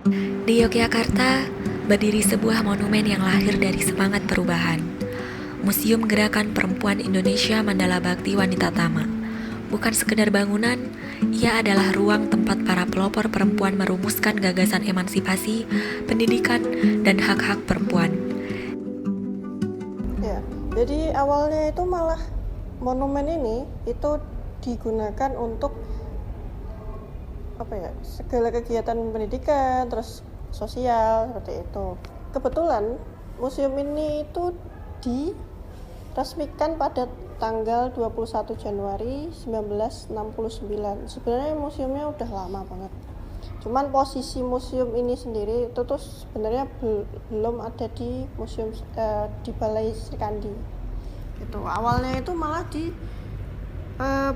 Di Yogyakarta, berdiri sebuah monumen yang lahir dari semangat perubahan. Museum Gerakan Perempuan Indonesia Mandala Bakti Wanita Tama. Bukan sekedar bangunan, ia adalah ruang tempat para pelopor perempuan merumuskan gagasan emansipasi, pendidikan, dan hak-hak perempuan. Ya, jadi awalnya itu malah monumen ini itu digunakan untuk segala kegiatan pendidikan, terus sosial seperti itu. Kebetulan museum ini itu diresmikan pada tanggal 21 Januari 1969. Sebenarnya museumnya udah lama banget. Cuman posisi museum ini sendiri itu tuh sebenarnya belum ada di museum di Balai Srikandi. Itu awalnya itu malah di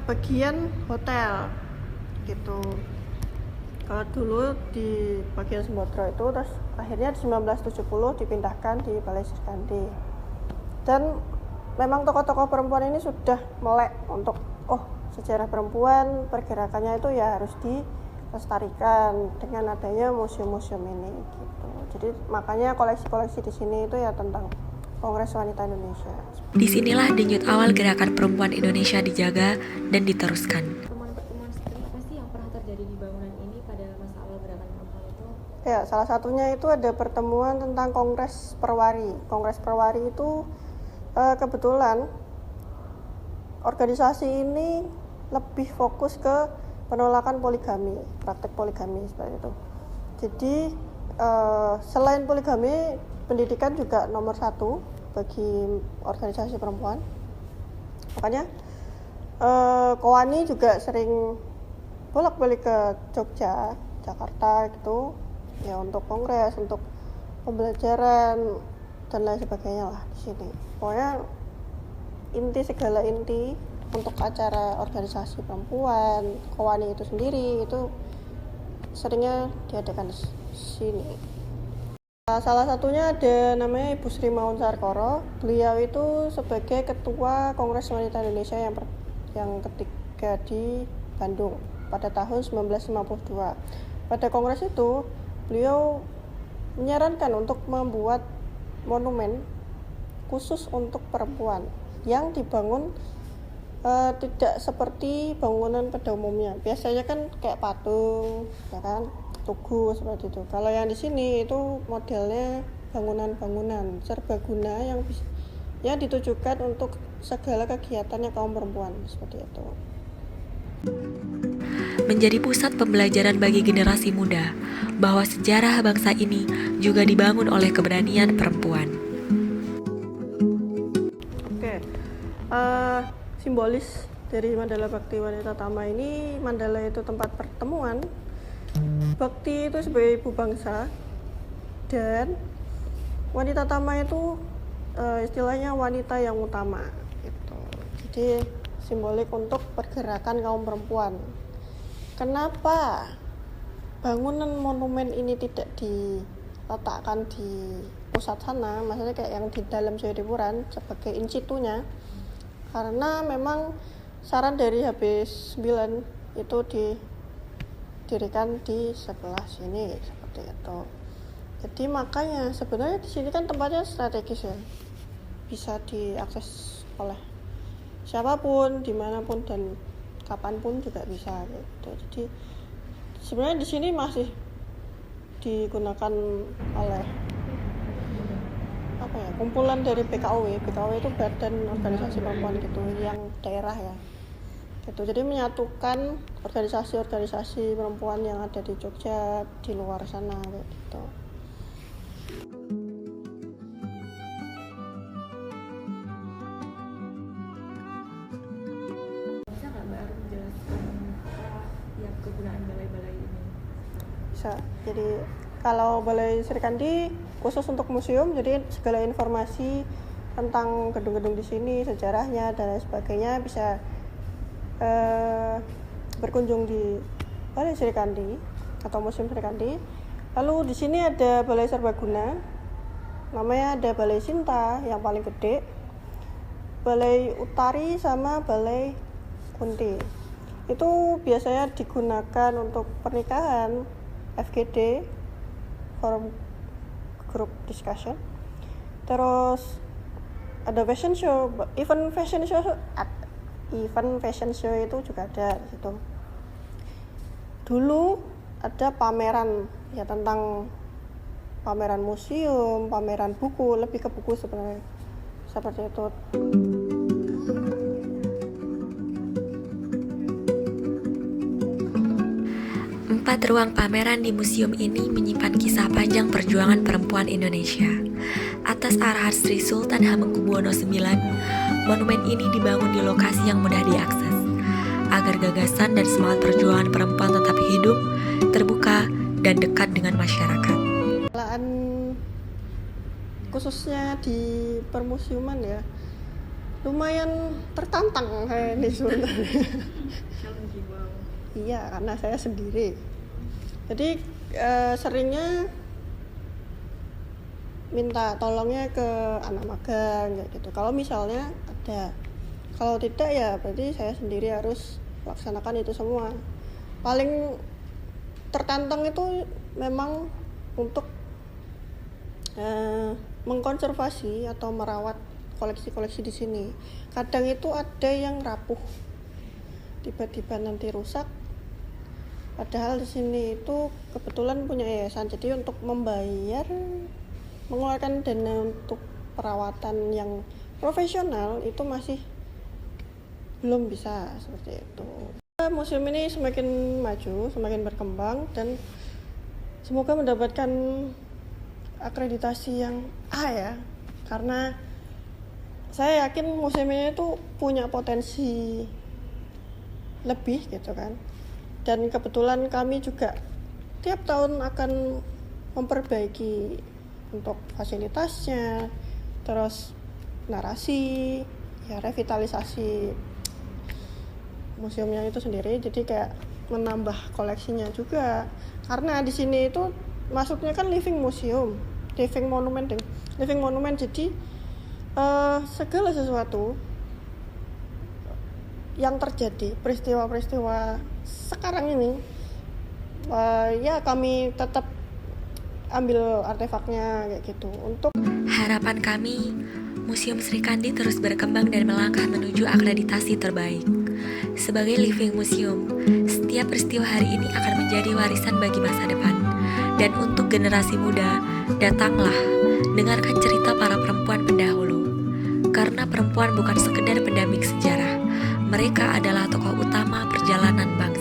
bagian hotel gitu. Kalau dulu di bagian Sembodro itu, terus akhirnya di 1970 dipindahkan di Balai Srikandi. Dan memang tokoh-tokoh perempuan ini sudah melek untuk sejarah perempuan, pergerakannya itu ya harus dilestarikan dengan adanya museum-museum ini gitu. Jadi makanya koleksi-koleksi di sini itu ya tentang Kongres Wanita Indonesia. Disinilah denyut awal gerakan perempuan Indonesia dijaga dan diteruskan. Pertemuan-pertemuan seperti apa sih yang pernah terjadi di bangunan ini pada masa awal gerakan perempuan itu? Ya, salah satunya itu ada pertemuan tentang Kongres Perwari. Kongres Perwari itu kebetulan organisasi ini lebih fokus ke penolakan poligami, praktek poligami seperti itu. Jadi selain poligami, pendidikan juga nomor 1 bagi organisasi perempuan. Makanya Kowani juga sering bolak-balik ke Jogja, Jakarta gitu, ya untuk kongres, untuk pembelajaran dan lain sebagainya lah di sini. Pokoknya segala inti untuk acara organisasi perempuan, Kowani itu sendiri itu seringnya diadakan di sini. Salah satunya ada namanya Ibu Sri Maun Sarkoro. Beliau itu sebagai Ketua Kongres Wanita Indonesia yang ketiga di Bandung pada tahun 1952. Pada kongres itu, beliau menyarankan untuk membuat monumen khusus untuk perempuan yang dibangun tidak seperti bangunan pada umumnya. Biasanya kan kayak patung, ya kan, tugu seperti itu. Kalau yang di sini itu modelnya bangunan-bangunan serbaguna yang ditujukan untuk segala kegiatannya kaum perempuan seperti itu. Menjadi pusat pembelajaran bagi generasi muda bahwa sejarah bangsa ini juga dibangun oleh keberanian perempuan. Simbolis dari Mandala Bakti Wanita Tama ini, mandala itu tempat pertemuan, bakti itu sebagai ibu bangsa, dan wanita tama itu istilahnya wanita yang utama gitu. Jadi simbolik untuk pergerakan kaum perempuan. Kenapa bangunan monumen ini tidak diletakkan di pusat sana, maksudnya kayak yang di dalam Jayadipuran sebagai in situ-nya? Karena memang saran dari HB9 itu didirikan di sebelah sini seperti itu. Jadi makanya sebenarnya di sini kan tempatnya strategis ya, bisa diakses oleh siapapun, dimanapun dan kapanpun juga bisa gitu. Jadi sebenarnya di sini masih digunakan oleh kumpulan dari BKOW. BKOW itu badan organisasi perempuan gitu yang daerah ya gitu. Jadi menyatukan organisasi-organisasi perempuan yang ada di Jogja, di luar sana gitu. Bisa nggak Mbak Arum menjelaskan apa yang kegunaan balai-balai ini? Bisa. Jadi kalau Balai Srikandi khusus untuk museum, jadi segala informasi tentang gedung-gedung di sini, sejarahnya dan lain sebagainya bisa berkunjung di Balai Srikandi atau Museum Srikandi. Lalu di sini ada Balai Serbaguna, namanya ada Balai Sinta yang paling gede, Balai Utari sama Balai Kunti. Itu biasanya digunakan untuk pernikahan, FGD, forum group discussion. Terus ada fashion show, event fashion show itu juga ada di situ. Dulu ada pameran ya, tentang pameran museum, pameran buku, lebih ke buku sebenarnya, seperti itu. Empat ruang pameran di museum ini menyimpan kisah panjang perjuangan perempuan Indonesia. Atas arahan Sri Sultan Hamengkubuwono IX, monumen ini dibangun di lokasi yang mudah diakses, agar gagasan dan semangat perjuangan perempuan tetap hidup, terbuka, dan dekat dengan masyarakat. Khususnya di permusiuman ya, lumayan tertantang saya ini sebenarnya. Iya, karena saya sendiri. Jadi seringnya minta tolongnya ke anak magang kayak gitu. Kalau misalnya ada, kalau tidak ya berarti saya sendiri harus laksanakan itu semua. Paling tertantang itu memang untuk mengkonservasi atau merawat koleksi-koleksi di sini. Kadang itu ada yang rapuh, tiba-tiba nanti rusak. Padahal di sini itu kebetulan punya yayasan, jadi untuk mengeluarkan dana untuk perawatan yang profesional itu masih belum bisa seperti itu. Museum ini semakin maju, semakin berkembang, dan semoga mendapatkan akreditasi yang A ya, karena saya yakin museum ini itu punya potensi lebih gitu kan. Dan kebetulan kami juga tiap tahun akan memperbaiki untuk fasilitasnya, terus narasi, ya revitalisasi museumnya itu sendiri. Jadi kayak menambah koleksinya juga. Karena di sini itu masuknya kan living museum, living monument. Jadi segala sesuatu yang terjadi, peristiwa-peristiwa sekarang ini, ya kami tetap ambil artefaknya kayak gitu. Untuk harapan kami, Museum Sri Kandi terus berkembang dan melangkah menuju akreditasi terbaik. Sebagai living museum, setiap peristiwa hari ini akan menjadi warisan bagi masa depan. Dan untuk generasi muda, datanglah, dengarkan cerita para perempuan pendahulu. Karena perempuan bukan sekedar pendamping sejarah, mereka adalah tokoh utama perjalanan bangsa.